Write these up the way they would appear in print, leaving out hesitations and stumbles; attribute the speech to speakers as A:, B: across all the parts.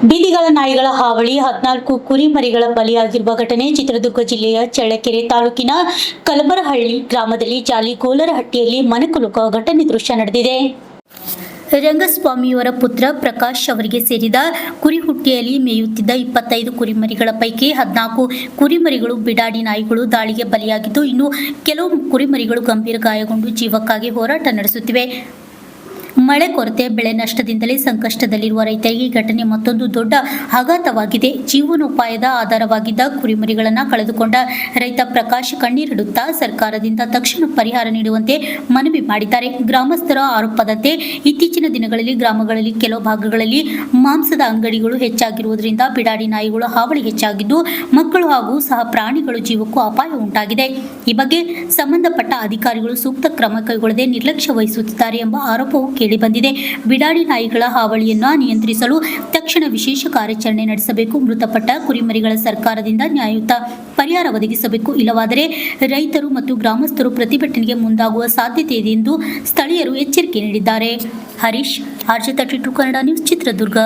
A: ಬೀದಿಗಳ ನಾಯಿಗಳ ಹಾವಳಿ 14 ಕುರಿಮರಿಗಳ ಬಲಿಯಾಗಿರುವ ಘಟನೆ ಚಿತ್ರದುರ್ಗ ಜಿಲ್ಲೆಯ ಚಳ್ಳಕೆರೆ ತಾಲೂಕಿನ ಕಲಬರಹಳ್ಳಿ ಗ್ರಾಮದಲ್ಲಿ ಜಾಲಿಗೋಲರಹಟ್ಟಿಯಲ್ಲಿ ಮನೆಕುಲುಕುವ ಘಟನೆ ದೃಶ್ಯ ನಡೆದಿದೆ. ರಂಗಸ್ವಾಮಿಯವರ ಪುತ್ರ ಪ್ರಕಾಶ್ ಅವರಿಗೆ ಸೇರಿದ ಕುರಿಹುಟ್ಟಿಯಲ್ಲಿ ಮೇಯುತ್ತಿದ್ದ 25 ಕುರಿಮರಿಗಳ ಪೈಕಿ 14 ಕುರಿಮರಿಗಳು ಬಿಡಾಡಿ ನಾಯಿಗಳು ದಾಳಿಗೆ ಬಲಿಯಾಗಿದ್ದು, ಇನ್ನು ಕೆಲವು ಕುರಿಮರಿಗಳು ಗಂಭೀರ ಗಾಯಗೊಂಡು ಜೀವಕ್ಕಾಗಿ ಹೋರಾಟ ನಡೆಸುತ್ತಿವೆ. ಮಳೆ ಕೊರತೆ, ಬೆಳೆ ನಷ್ಟದಿಂದಲೇ ಸಂಕಷ್ಟದಲ್ಲಿರುವ ರೈತರಿಗೆ ಈ ಘಟನೆ ಮತ್ತೊಂದು ದೊಡ್ಡ ಆಘಾತವಾಗಿದೆ. ಜೀವನೋಪಾಯದ ಆಧಾರವಾಗಿದ್ದ ಕುರಿಮರಿಗಳನ್ನು ಕಳೆದುಕೊಂಡ ರೈತ ಪ್ರಕಾಶ್ ಕಣ್ಣೀರಿಡುತ್ತಾ ಸರ್ಕಾರದಿಂದ ತಕ್ಷಣ ಪರಿಹಾರ ನೀಡುವಂತೆ ಮನವಿ ಮಾಡಿದ್ದಾರೆ. ಗ್ರಾಮಸ್ಥರ ಆರೋಪದಂತೆ ಇತ್ತೀಚಿನ ದಿನಗಳಲ್ಲಿ ಗ್ರಾಮಗಳಲ್ಲಿ ಕೆಲವು ಭಾಗಗಳಲ್ಲಿ ಮಾಂಸದ ಅಂಗಡಿಗಳು ಹೆಚ್ಚಾಗಿರುವುದರಿಂದ ಬಿಡಾಡಿ ನಾಯಿಗಳು ಹಾವಳಿ ಹೆಚ್ಚಾಗಿದ್ದು, ಮಕ್ಕಳು ಹಾಗೂ ಸಹ ಪ್ರಾಣಿಗಳು ಜೀವಕ್ಕೂ ಅಪಾಯ ಉಂಟಾಗಿದೆ. ಈ ಬಗ್ಗೆ ಸಂಬಂಧಪಟ್ಟ ಅಧಿಕಾರಿಗಳು ಸೂಕ್ತ ಕ್ರಮ ಕೈಗೊಳ್ಳದೆ ನಿರ್ಲಕ್ಷ್ಯ ವಹಿಸುತ್ತಿದ್ದಾರೆ ಎಂಬ ಆರೋಪವು ಕೇಳಿಬಂದಿದೆ. ಬಿಡಾಡಿ ನಾಯಿಗಳ ಹಾವಳಿಯನ್ನು ನಿಯಂತ್ರಿಸಲು ತಕ್ಷಣ ವಿಶೇಷ ಕಾರ್ಯಾಚರಣೆ ನಡೆಸಬೇಕು. ಮೃತಪಟ್ಟ ಕುರಿಮರಿಗಳ ಸರ್ಕಾರದಿಂದ ನ್ಯಾಯಯುತ ಪರಿಹಾರ ಒದಗಿಸಬೇಕು. ಇಲ್ಲವಾದರೆ ರೈತರು ಮತ್ತು ಗ್ರಾಮಸ್ಥರು ಪ್ರತಿಭಟನೆಗೆ ಮುಂದಾಗುವ ಸಾಧ್ಯತೆ ಇದೆ ಎಂದು ಸ್ಥಳೀಯರು ಎಚ್ಚರಿಕೆ ನೀಡಿದ್ದಾರೆ. Harish, RJ32 Kannada news, Chitradurga.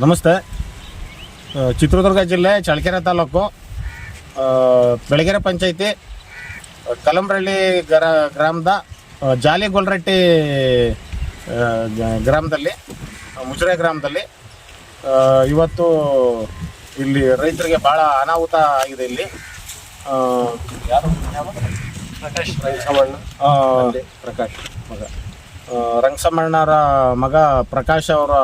B: ನಮಸ್ತೆ. ಚಿತ್ರದುರ್ಗ ಜಿಲ್ಲೆ ಚಳ್ಳಕೆರೆ ತಾಲೂಕು ಬೆಳಗೆರೆ ಪಂಚಾಯಿತಿ ಕಲಂಬರಹಳ್ಳಿ ಗ್ರಾಮದ ಜಾಲಿಗೋಲರಹಟ್ಟಿ ಗ್ರಾಮದಲ್ಲಿ, ಮುಜರೆ ಗ್ರಾಮದಲ್ಲಿ ಇವತ್ತು ಇಲ್ಲಿ ರೈತರಿಗೆ ಭಾಳ ಅನಾಹುತ ಆಗಿದೆ. ಇಲ್ಲಿ ಪ್ರಕಾಶ್ ಮಗ ರಂಗಸಮ್ಮಣ್ಣರ ಮಗ ಪ್ರಕಾಶ್ ಅವರ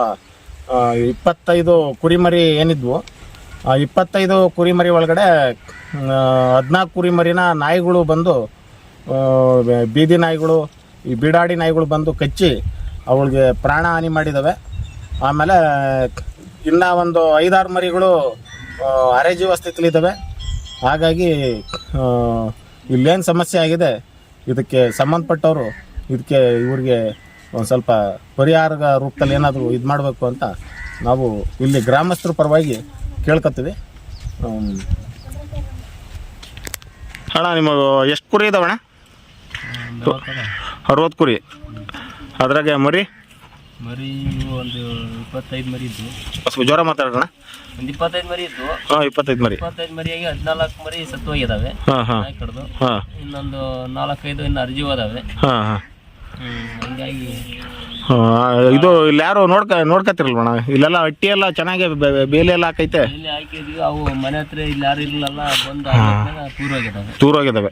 B: 25 ಕುರಿಮರಿ ಏನಿದ್ವು, 25 ಕುರಿಮರಿ ಒಳಗಡೆ 14 ಕುರಿಮರಿನ ನಾಯಿಗಳು ಬಂದು, ಬೀದಿ ನಾಯಿಗಳು, ಈ ಬಿಡಾಡಿ ನಾಯಿಗಳು ಬಂದು ಕಚ್ಚಿ ಅವಳಿಗೆ ಪ್ರಾಣ ಹಾನಿ ಮಾಡಿದ್ದಾವೆ. ಆಮೇಲೆ ಇನ್ನು ಒಂದು 5-6 ಮರಿಗಳು ಅರೆಜೀವ ಸ್ಥಿತಿಲಿದ್ದಾವೆ. ಹಾಗಾಗಿ ಇಲ್ಲೇನು ಸಮಸ್ಯೆ ಆಗಿದೆ, ಇದಕ್ಕೆ ಸಂಬಂಧಪಟ್ಟವರು ಇದಕ್ಕೆ ಇವ್ರಿಗೆ ಒಂದು ಸ್ವಲ್ಪ ಪರಿಹಾರ ರೂಪದಲ್ಲಿ ಏನಾದರೂ ಇದು ಮಾಡಬೇಕು ಅಂತ ನಾವು ಇಲ್ಲಿ ಗ್ರಾಮಸ್ಥರ ಪರವಾಗಿ ಕೇಳ್ಕೊತೀವಿ. ಅಣ್ಣ, ನಿಮಗೆ ಎಷ್ಟು ಕುರಿ ಇದಾವಣ್ಣ? 60 ಕುರಿ. ಅದ್ರಾಗೆ ಮರಿ
C: ಒಂದು 25 ಮರಿ ಇದ್ದು.
B: ಸ್ವಲ್ಪ ಜ್ವರ ಮಾತಾಡೋಣ.
C: ಒಂದು 25 ಮರಿ ಇದ್ದು.
B: 25 ಮರಿ.
C: 25 ಮರಿಯಾಗಿ 14 ಮರಿ ಸತ್ತು ಹೋಗಿದಾವೆ. ಕಡ್ದು ಇನ್ನೊಂದು 4-5 ಇನ್ನು ಅರ್ಜಿ ಹೋದಾವೆ. ಹಂಗಾಗಿ
B: ಇದು ಇಲ್ಲಿ ಯಾರು ನೋಡ್ಕತಿರಲ್ವಣ್ಣ? ಇಲ್ಲೆಲ್ಲ ಹಟ್ಟಿ ಎಲ್ಲ ಚೆನ್ನಾಗಿ ಬೇಲಿ ಎಲ್ಲ ಹಾಕೈತೆ.
C: ಇಲ್ಲಿ ಹಾಕಿದ್ವಿ. ಅವು ಮನೆ ಹತ್ರ ಇಲ್ಲಿ ಯಾರು ಇರಲಿಲ್ಲ, ಬಂದು
B: ತೂರೋಗಿದ್ದಾವೆ.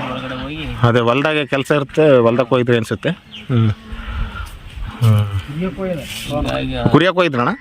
C: ಒಳಗಡೆ ಹೋಗಿ
B: ಅದೇ ಹೊಲ್ದಾಗೆ ಕೆಲಸ ಇರುತ್ತೆ, ಹೊಲ್ದಕ್ಕೆ ಹೋಗಿದ್ರಿ ಅನ್ಸುತ್ತೆ. ಕುರಿಯಕ್ಕೆ ಹೋಗಿದ್ರಣ್ಣ?